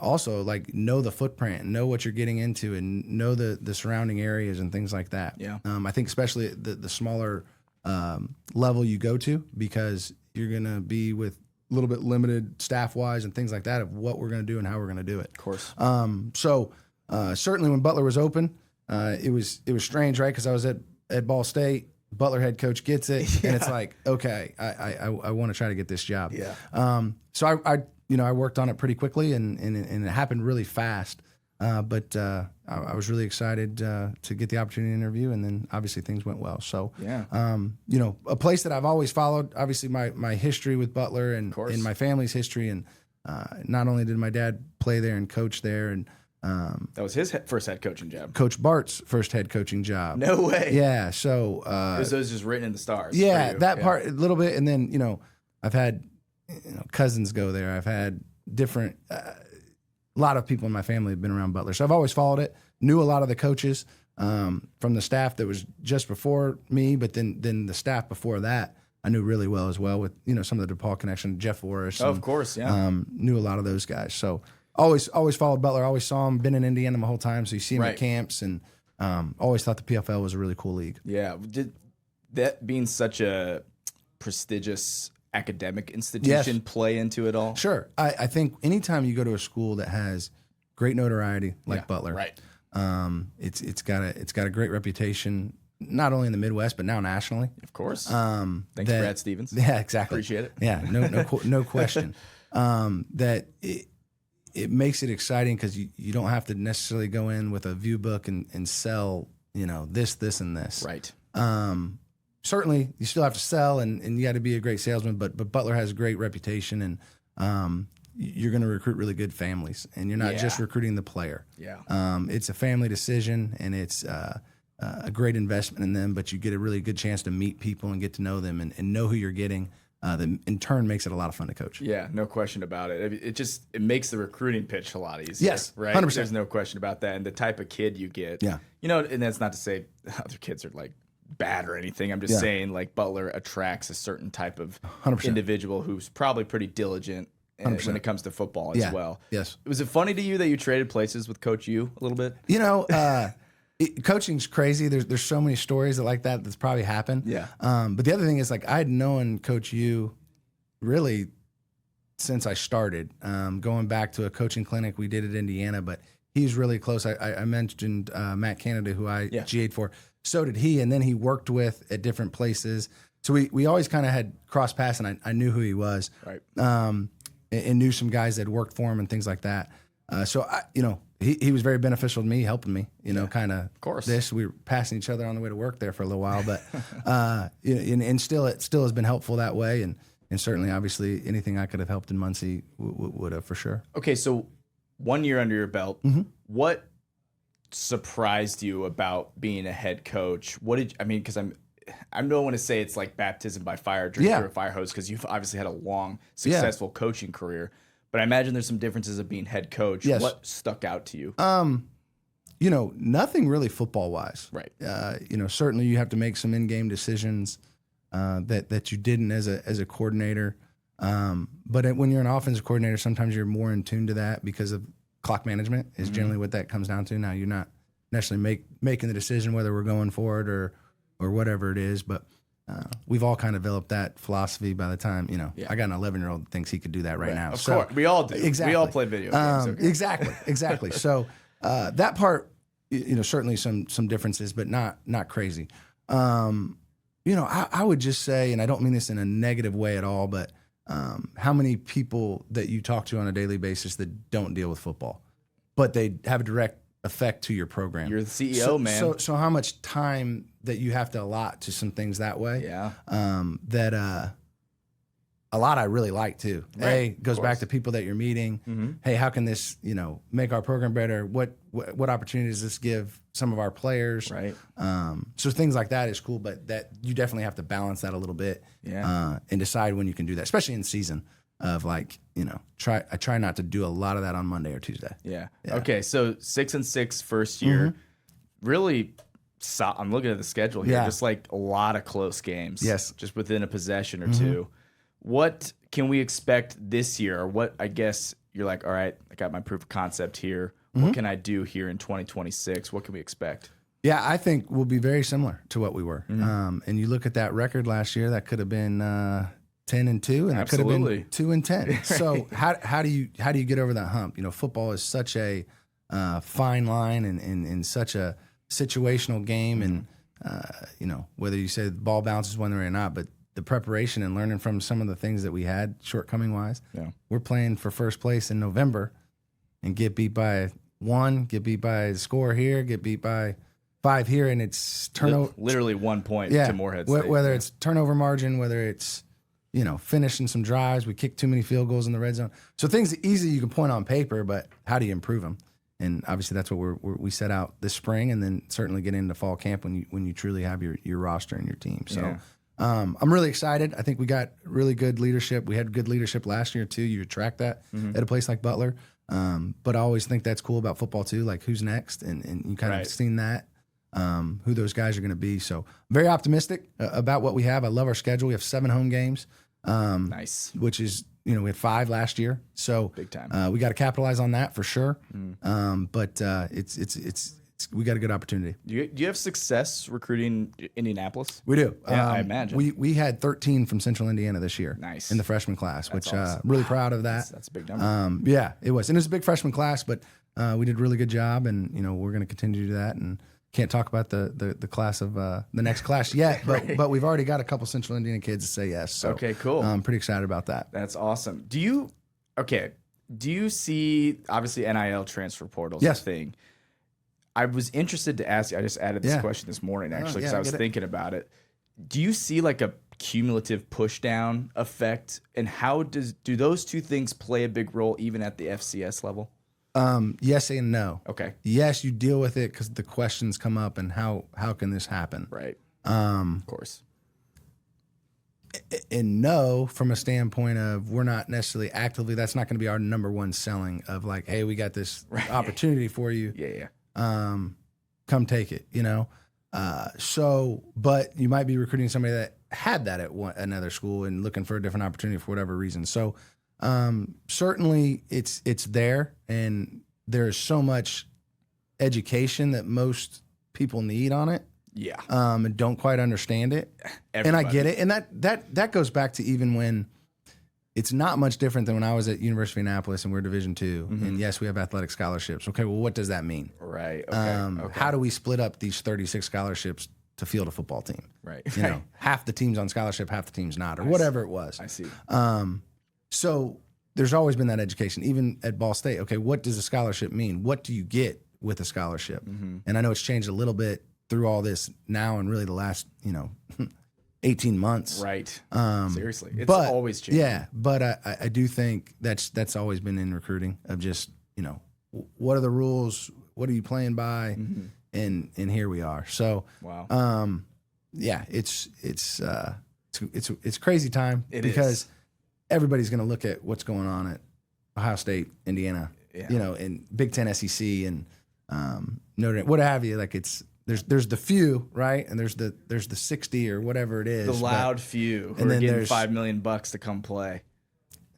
also like know the footprint, know what you're getting into, and know the surrounding areas and things like that. Yeah. I think especially the smaller level you go to, because you're going to be with a little bit limited staff wise and things like that of what we're going to do and how we're going to do it. Of course. So certainly when Butler was open, it was strange, right? Because I was at Ball State. Butler head coach gets it, and it's like, okay, I want to try to get this job. Yeah. So I worked on it pretty quickly, and it happened really fast. But I was really excited to get the opportunity to interview, and then obviously things went well. So yeah. A place that I've always followed, obviously my history with Butler and my family's history, and not only did my dad play there and coach there, and that was his first head coaching job. Coach Bart's first head coaching job. No way. Yeah. So it was just written in the stars. Yeah, that part a little bit, and then I've had cousins go there. I've had different. A lot of people in my family have been around Butler, so I've always followed it. Knew a lot of the coaches from the staff that was just before me, but then the staff before that I knew really well as well, with some of the DePaul connection, Jeff Forrest. Of course, yeah. Knew a lot of those guys. So always followed Butler. Always saw him. Been in Indiana my whole time, so you see him at camps, and always thought the PFL was a really cool league. Yeah. Did that being such a prestigious academic institution play into it all? Sure. I think anytime you go to a school that has great notoriety like Butler, right. It's got a great reputation, not only in the Midwest but now nationally. Of course. Thanks, Brad Stevens. Yeah, exactly. Appreciate it. Yeah, no question. That it makes it exciting because you don't have to necessarily go in with a view book and sell this and this. Right. Certainly, you still have to sell, and you got to be a great salesman. But Butler has a great reputation, and you're going to recruit really good families, and you're not just recruiting the player. Yeah. It's a family decision, and it's a great investment in them. But you get a really good chance to meet people and get to know them, and know who you're getting. That in turn makes it a lot of fun to coach. Yeah, no question about it. It makes the recruiting pitch a lot easier. Yes, right. 100%. There's no question about that, and the type of kid you get. Yeah. And that's not to say other kids are like bad or anything. I'm just saying like Butler attracts a certain type of 100%. individual who's probably pretty diligent when it comes to football as well. Yes. Was it funny to you that you traded places with Coach U a little bit? Coaching's crazy. There's so many stories like that's probably happened. Yeah. But the other thing is, like, I had known Coach U really since I started, going back to a coaching clinic we did at Indiana, but he's really close. I mentioned Matt Canada, who I GA'd for. So did he, and then he worked with at different places. So we always kind of had cross paths, and I knew who he was, right? And knew some guys that worked for him and things like that. So he was very beneficial to me, helping me. Kind of course. We were passing each other on the way to work there for a little while, but and still it has been helpful that way, and certainly obviously anything I could have helped in Muncie would have for sure. Okay, so 1 year under your belt, mm-hmm. What surprised you about being a head coach? Because I don't want to say it's like baptism by fire, drink through a fire hose, because you've obviously had a long, successful coaching career. But I imagine there's some differences of being head coach. Yes. What stuck out to you? Nothing really football wise. Right. Certainly you have to make some in-game decisions. that you didn't as a coordinator. But when you're an offensive coordinator, sometimes you're more in tune to that because of clock management is generally what that comes down to. Now you're not necessarily making the decision whether we're going for it or whatever it is, but we've all kind of developed that philosophy by the time, I got an 11-year-old that thinks he could do that right now. Of course, we all do. Exactly. We all play video games. Okay. Exactly. So that part, certainly some differences, but not crazy. I would just say, and I don't mean this in a negative way at all, but how many people that you talk to on a daily basis that don't deal with football, but they have a direct effect to your program. You're the CEO, man. So how much time that you have to allot to some things that way? Yeah. That a lot I really like too. Right. Hey, goes back to people that you're meeting. Mm-hmm. Hey, how can this, make our program better? What opportunities does this give some of our players? Right. So things like that is cool, but that you definitely have to balance that a little bit. Yeah. And decide when you can do that, especially in season of I try not to do a lot of that on Monday or Tuesday. Yeah. Okay. So 6-6 first year, really. I'm looking at the schedule here. Yeah. Just like a lot of close games. Yes. Just within a possession or two. What can we expect this year? Or what, I guess, you're like, all right, I got my proof of concept here. What can I do here in 2026? What can we expect? Yeah, I think we'll be very similar to what we were. And you look at that record last year, that could have been 10-2, and it could have been 2-10. So how do you get over that hump? Football is such a fine line and such a situational game, and whether you say the ball bounces one way or not, but the preparation and learning from some of the things that we had shortcoming wise. Yeah. We're playing for first place in November and get beat by 1, get beat by a score here, get beat by 5 here, and it's turnover. Literally 1 point to Morehead State. Whether it's turnover margin, whether it's finishing some drives, we kick too many field goals in the red zone. So things easy you can point on paper, but how do you improve them? And obviously that's what we set out this spring, and then certainly get into fall camp when you truly have your roster and your team. So I'm really excited. I think we got really good leadership. We had good leadership last year too. You attract that at a place like Butler. But I always think that's cool about football too, like who's next, and you kind of seen that, who those guys are going to be. So very optimistic about what we have. I love our schedule. We have 7 home games. Nice. Which is, we had 5 last year. So big time. We got to capitalize on that for sure. But it's we got a good opportunity. Do you have success recruiting Indianapolis? We do. Yeah, I imagine. We had 13 from Central Indiana this year. Nice. In the freshman class, That's which awesome. Really proud of that. That's a big number. Yeah, it was. And it was a big freshman class, but we did a really good job, and we're going to continue to do that. And can't talk about the class of the next class yet, but we've already got a couple Central Indiana kids to say yes. So okay, cool. I'm pretty excited about that. That's awesome. Do you see, obviously, NIL transfer portals Yes. thing? I was interested to ask you. I just added this question this morning, actually, because I was thinking about it. Do you see like a cumulative push down effect, and how do those two things play a big role even at the FCS level? Yes and no. Okay. Yes, you deal with it because the questions come up, and how can this happen? Right. Of course. And no, from a standpoint of we're not necessarily actively, that's not going to be our number one selling of like, hey, we got this opportunity for you. Yeah. Come take it, but you might be recruiting somebody that had that at another school and looking for a different opportunity for whatever reason. So certainly it's there, and there's so much education that most people need on it. Yeah. And don't quite understand it. Everybody. And I get it. And that goes back to even when it's not much different than when I was at University of Indianapolis and we're Division II. And yes, we have athletic scholarships. Okay, well, what does that mean? Right. Okay. How do we split up these 36 scholarships to field a football team? Right. Half the team's on scholarship, half the team's not, or whatever it was. I see. So there's always been that education, even at Ball State. Okay, what does a scholarship mean? What do you get with a scholarship? And I know it's changed a little bit through all this now, and really the last 18 months. Right. Seriously, it's but, always changing. Yeah, but I do think that's always been in recruiting of just what are the rules? What are you playing by? And here we are. So wow. Yeah, it's crazy time because everybody's going to look at what's going on at Ohio State, Indiana, and Big Ten, SEC, and Notre Dame, what have you. Like it's there's the few, right? And there's the 60 or whatever it is. The loud few who are getting $5 million to come play.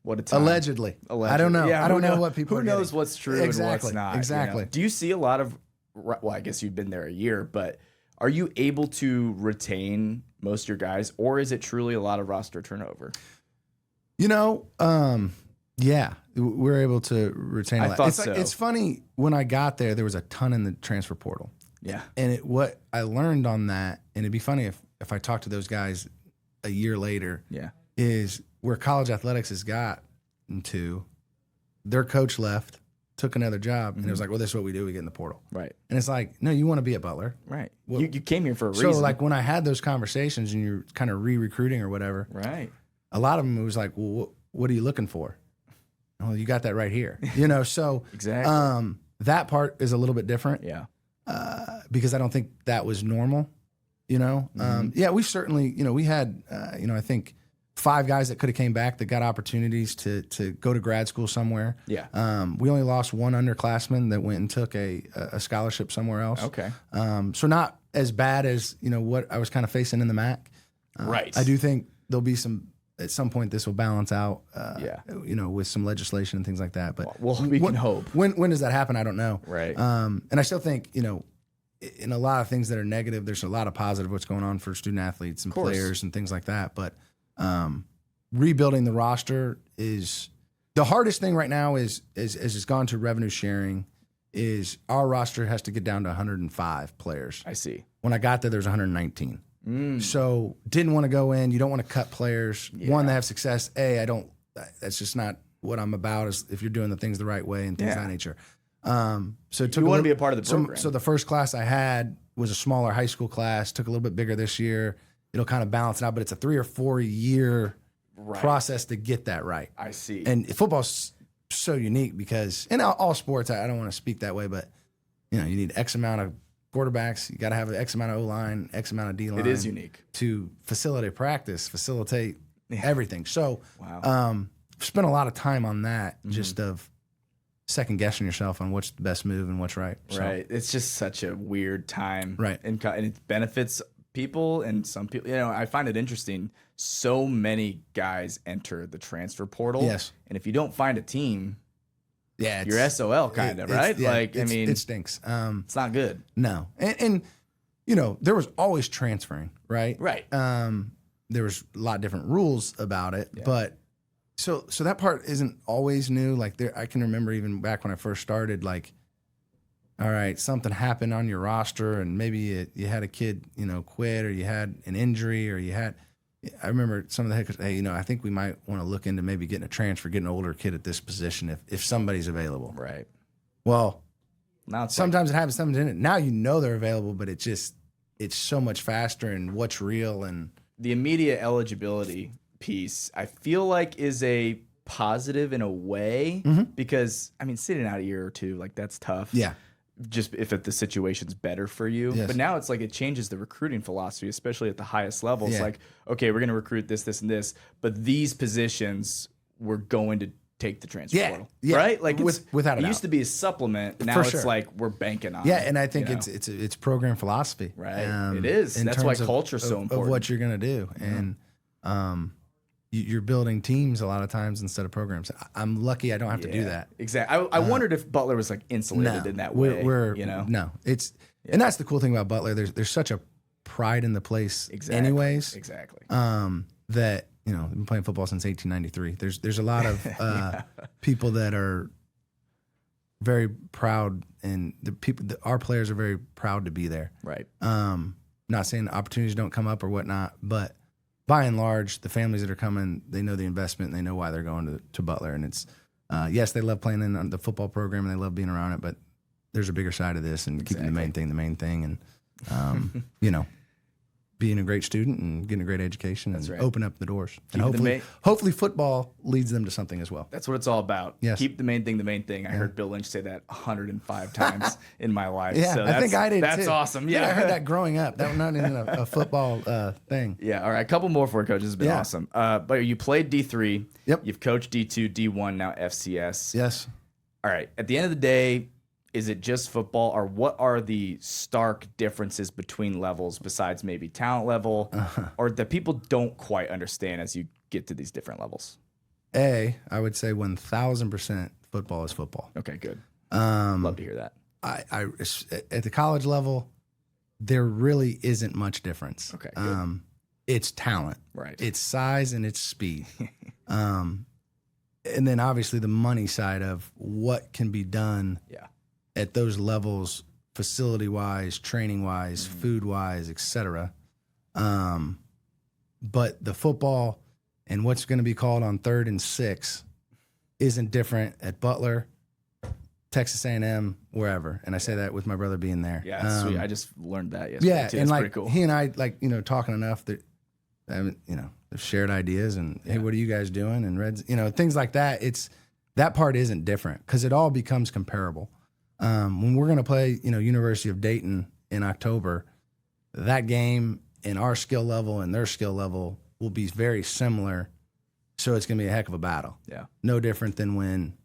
What a time. Allegedly. I don't know. I don't know what people. Who knows what's true and what's not? Exactly. You know? Do you see a lot of? Well, I guess you've been there a year, but are you able to retain most of your guys, or is it truly a lot of roster turnover? You know, yeah, we're able to retain a lot. I thought It's funny, when I got there was a ton in the transfer portal. Yeah. And what I learned on that, and it'd be funny if I talked to those guys a year later, is where college athletics has gotten to, their coach left, took another job, and it was like, well, this is what we do. We get in the portal. Right. And it's like, no, you want to be at Butler. Right. Well, you came here for a reason. So like when I had those conversations and you're kind of re-recruiting or whatever, right, a lot of them, it was like, well, what are you looking for? Well, you got that right here. You know, so exactly. That part is a little bit different. Yeah. Because I don't think that was normal, you know. Yeah, we certainly, you know, we had, I think 5 guys that could have came back that got opportunities to go to grad school somewhere. Yeah. We only lost 1 underclassman that went and took a scholarship somewhere else. Okay. So not as bad as, you know, what I was kind of facing in the MAC. Right. I do think there'll be at some point this will balance out, you know, with some legislation and things like that. But well, we can hope. When does that happen? I don't know. Right. And I still think, you know, in a lot of things that are negative, there's a lot of positive what's going on for student athletes and players and things like that. But rebuilding the roster is the hardest thing right now. Is it's gone to revenue sharing. Is our roster has to get down to 105 players. I see. When I got there's 119. So didn't want to go in. You don't want to cut players. One, that have success. That's just not what I'm about. Is if you're doing the things the right way and things of that nature. So it took you want to be a part of the program. So the first class I had was a smaller high school class. Took a little bit bigger this year. It'll kind of balance it out, but it's a 3 or 4 year process to get that right. I see. And football's so unique because in all sports, I don't want to speak that way, but you know, you need X amount of quarterbacks. You got to have X amount of O-line, X amount of D-line. It is unique to facilitate practice, facilitate everything. So, spent a lot of time on that, just of second guessing yourself on what's the best move and what's right. So, right. It's just such a weird time. Right. And it benefits people and some people. You know, I find it interesting. So many guys enter the transfer portal. Yes. And if you don't find a team, you're SOL kind of, right? Like, I mean, it stinks. It's not good. No. And you know, there was always transferring, right? Right. There was a lot of different rules about it, but so that part isn't always new. Like I can remember even back when I first started, like, all right, something happened on your roster and maybe you had a kid, you know, quit, or you had an injury, or I remember some of the head coaches, hey, you know, I think we might want to look into maybe getting a transfer, getting an older kid at this position if somebody's available. Right. Well, now sometimes it happens, sometimes it didn't. Now you know they're available, but it's so much faster and what's real. And the immediate eligibility piece, I feel like, is a positive in a way because, I mean, sitting out a year or two, like, that's tough. Yeah. Just if the situation's better for you. Yes. But now it's like it changes the recruiting philosophy, especially at the highest levels. Yeah. Like, okay, we're going to recruit this, this, and this, but these positions we're going to take the transfer portal. Yeah. Right? Like, without it used to be a supplement. Now it's like we're banking on it. And I think it's program philosophy. Right. It is. That's why culture is so important. Of what you're going to do. And you're building teams a lot of times instead of programs. I'm lucky I don't have to do that. Exactly. I wondered if Butler was like insulated in that way. No, it's and that's the cool thing about Butler. There's such a pride in the place, anyways. Exactly. That, you know, I've been playing football since 1893. There's a lot of people that are very proud, and our players are very proud to be there. Right. Not saying opportunities don't come up or whatnot, but by and large, the families that are coming, they know the investment and they know why they're going to Butler. And it's, yes, they love playing in the football program and they love being around it, but there's a bigger side of this, and keeping the main thing. And, you know, being a great student and getting a great education and open up the doors. And hopefully football leads them to something as well. That's what it's all about. Yes. Keep the main thing. I heard Bill Lynch say that 105 times in my life. Yeah, so I think I did too. That's awesome. Yeah. I heard that growing up. That was not even a football thing. Yeah, all right. A couple more for you, Coach. This has been awesome. But you played D3. Yep. You've coached D2, D1, now FCS. Yes. All right. At the end of the day, is it just football, or what are the stark differences between levels besides maybe talent level, or that people don't quite understand as you get to these different levels? I would say 1,000% football is football. Okay, good. Love to hear that. I at the college level, there really isn't much difference. Okay, good. It's talent, right? It's size and it's speed. And then obviously the money side of what can be done at those levels, facility-wise, training-wise, food-wise, et cetera. But the football and what's going to be called on 3rd and 6 isn't different at Butler, Texas A&M, wherever. And I say that with my brother being there. Yeah, that's sweet. I just learned that yesterday. Yeah, too. and That's like pretty cool. he and I, like, talking enough that, they've shared ideas and, hey, what are you guys doing? And Reds, things like that. That part isn't different because it all becomes comparable. When we're going to play, University of Dayton in October, that game and our skill level and their skill level will be very similar. So it's going to be a heck of a battle. Yeah. No different than when,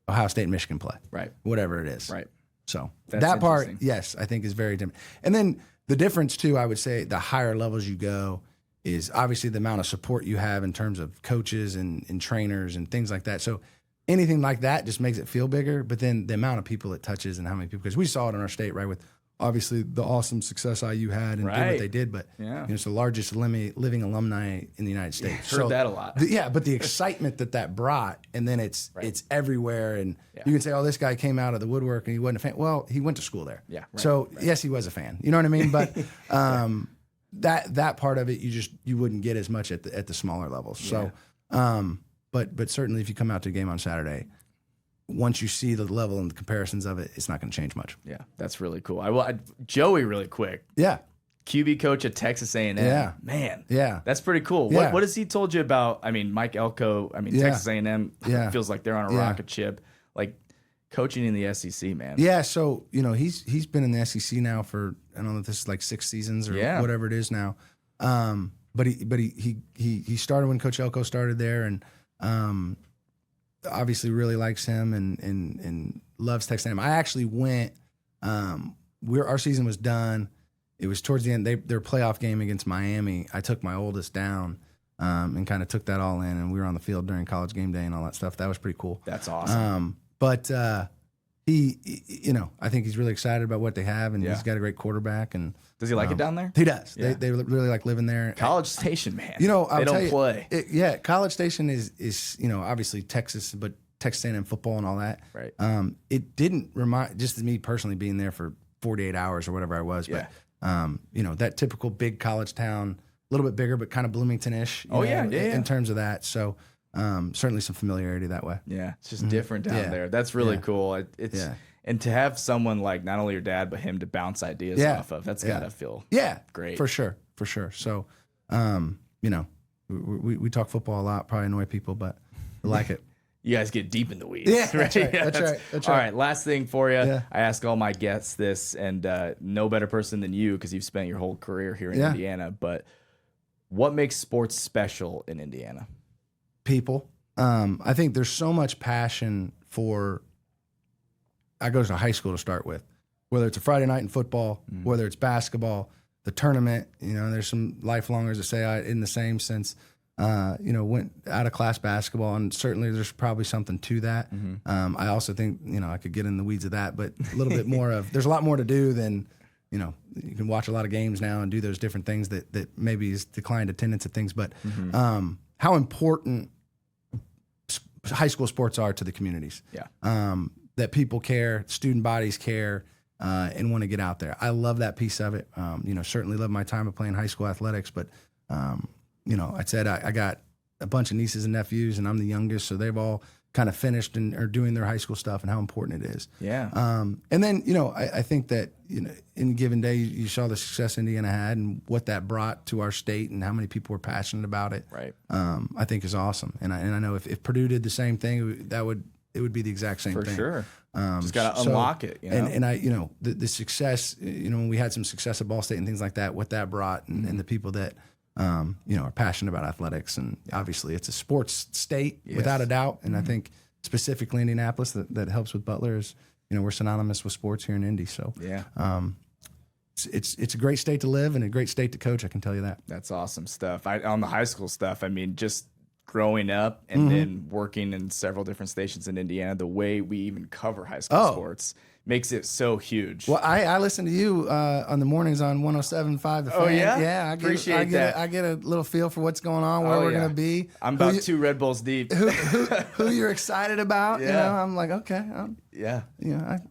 Ohio State and Michigan play. Right. Whatever it is. Right. So That's that part, interesting. yes, I think is very different. And then the difference too, I would say the higher levels you go is obviously the amount of support you have in terms of coaches and trainers and things like that. So anything like that just makes it feel bigger. But then the amount of people it touches and how many people, because we saw it in our state, right, with obviously the awesome success IU had and did what they did. But it's the largest living alumni in the United States. Heard that a lot. But the excitement that brought, and then it's everywhere. And you can say, oh, this guy came out of the woodwork and he wasn't a fan. Well, he went to school there. Yeah. Right, so yes, he was a fan. You know what I mean? But that part of it, you wouldn't get as much at the smaller levels. So, but certainly if you come out to a game on Saturday, once you see the level and the comparisons of it, it's not going to change much. Yeah, that's really cool. Joey, really quick. Yeah. QB coach at Texas A&M. Yeah. Man. Yeah. That's pretty cool. Yeah. What has he told you about, Mike Elko, Texas A&M feels like they're on a rocket ship. Like coaching in the SEC, man. Yeah, so, he's been in the SEC now for, I don't know if this is like 6 seasons or whatever it is now. But he started when Coach Elko started there, and obviously really likes him and loves Texas A&M. I actually went. Our season was done. It was towards the end. Their playoff game against Miami. I took my oldest down and kind of took that all in, and we were on the field during college game day and all that stuff. That was pretty cool. That's awesome. But he, I think he's really excited about what they have, and he's got a great quarterback. And does he like it down there? He does. Yeah. They really like living there. College Station, man. They don't play. College Station is obviously Texas, but Texas A&M football and all that. Right. It didn't remind, just me personally being there for 48 hours or whatever I was, but that typical big college town, a little bit bigger, but kind of Bloomington-ish. In terms of that. So certainly some familiarity that way. Yeah, it's just different down there. That's really cool. And to have someone like not only your dad but him to bounce ideas off of, that's gotta feel great. For sure. So we talk football a lot, probably annoy people, but I like it. You guys get deep in the weeds. Yeah, that's right. That's right. All right, last thing for you. Yeah. I ask all my guests this, and no better person than you because you've spent your whole career here in Indiana. But what makes sports special in Indiana? People. I think there's so much passion for. I go to high school to start with, whether it's a Friday night in football, whether it's basketball, the tournament. There's some lifelongers that say in the same sense. Went out of class basketball, and certainly there's probably something to that. I also think I could get in the weeds of that, but a little bit more of. There's a lot more to do than you can watch a lot of games now and do those different things that maybe is declined attendance of things, but how important high school sports are to the communities. Yeah. That people care, student bodies care, and want to get out there. I love that piece of it. Certainly love my time of playing high school athletics, but I said I got a bunch of nieces and nephews, and I'm the youngest, so they've all kind of finished and are doing their high school stuff, and how important it is. Yeah. And then I think that in a given day you saw the success Indiana had and what that brought to our state and how many people were passionate about it. Right. I think is awesome, and I know if Purdue did the same thing, it would be the exact same thing. For sure. Just got to unlock it. And I the success when we had some success at Ball State and things like that, what that brought and the people that are passionate about athletics, and obviously it's a sports state without a doubt. And I think specifically Indianapolis that helps with Butler is we're synonymous with sports here in Indy. So yeah. It's a great state to live and a great state to coach. I can tell you that. That's awesome stuff. On the high school stuff, I mean, just growing up and then working in several different stations in Indiana, the way we even cover high school sports makes it so huge. Well, I listen to you on the mornings on 107.5 The Fan. Oh, yeah? Yeah, Appreciate that. I get a little feel for what's going on, where we're going to be. I'm about 2 Red Bulls deep. Who you're excited about. Yeah. I'm like, okay. I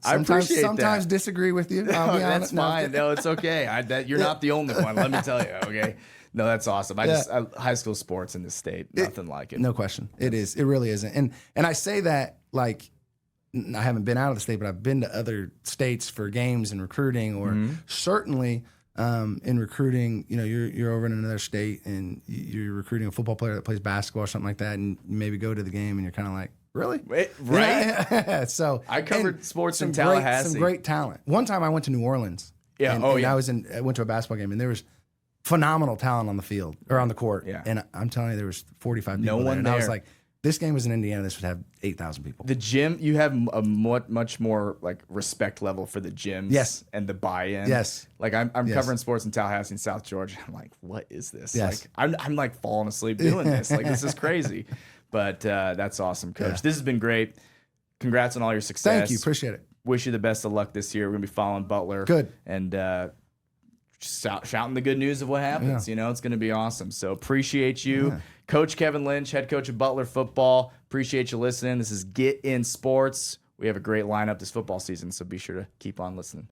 appreciate sometimes that. disagree with you. I'll be honest. That's fine. No, it's okay. You're not the only one, let me tell you, okay? No, that's awesome. High school sports in this state, nothing like it. No question. It is. It really isn't. And I say that like, I haven't been out of the state, but I've been to other states for games and recruiting, or certainly in recruiting. You're over in another state and you're recruiting a football player that plays basketball or something like that, and you maybe go to the game and you're kind of like, really? Wait, right? Yeah. So I covered sports in Tallahassee. Some great talent. One time I went to New Orleans. Yeah. And I went to a basketball game, and there was phenomenal talent on the field or on the court. Yeah. And I'm telling you, there was 45 people No one there. And there. I was like, this game was in Indiana. This would have 8,000 people. The gym, you have a much more like respect level for the gyms. Yes. And the buy-in. Yes. Like I'm covering sports in Tallahassee and South Georgia. I'm like, what is this? Yes. Like I'm like falling asleep doing this. Like this is crazy. But that's awesome, Coach. Yeah. This has been great. Congrats on all your success. Thank you. Appreciate it. Wish you the best of luck this year. We're gonna be following Butler. Good. And just shouting the good news of what happens. Yeah. It's gonna be awesome. So appreciate you. Yeah. Coach Kevin Lynch, head coach of Butler football. Appreciate you listening. This is Get In Sports. We have a great lineup this football season, so be sure to keep on listening.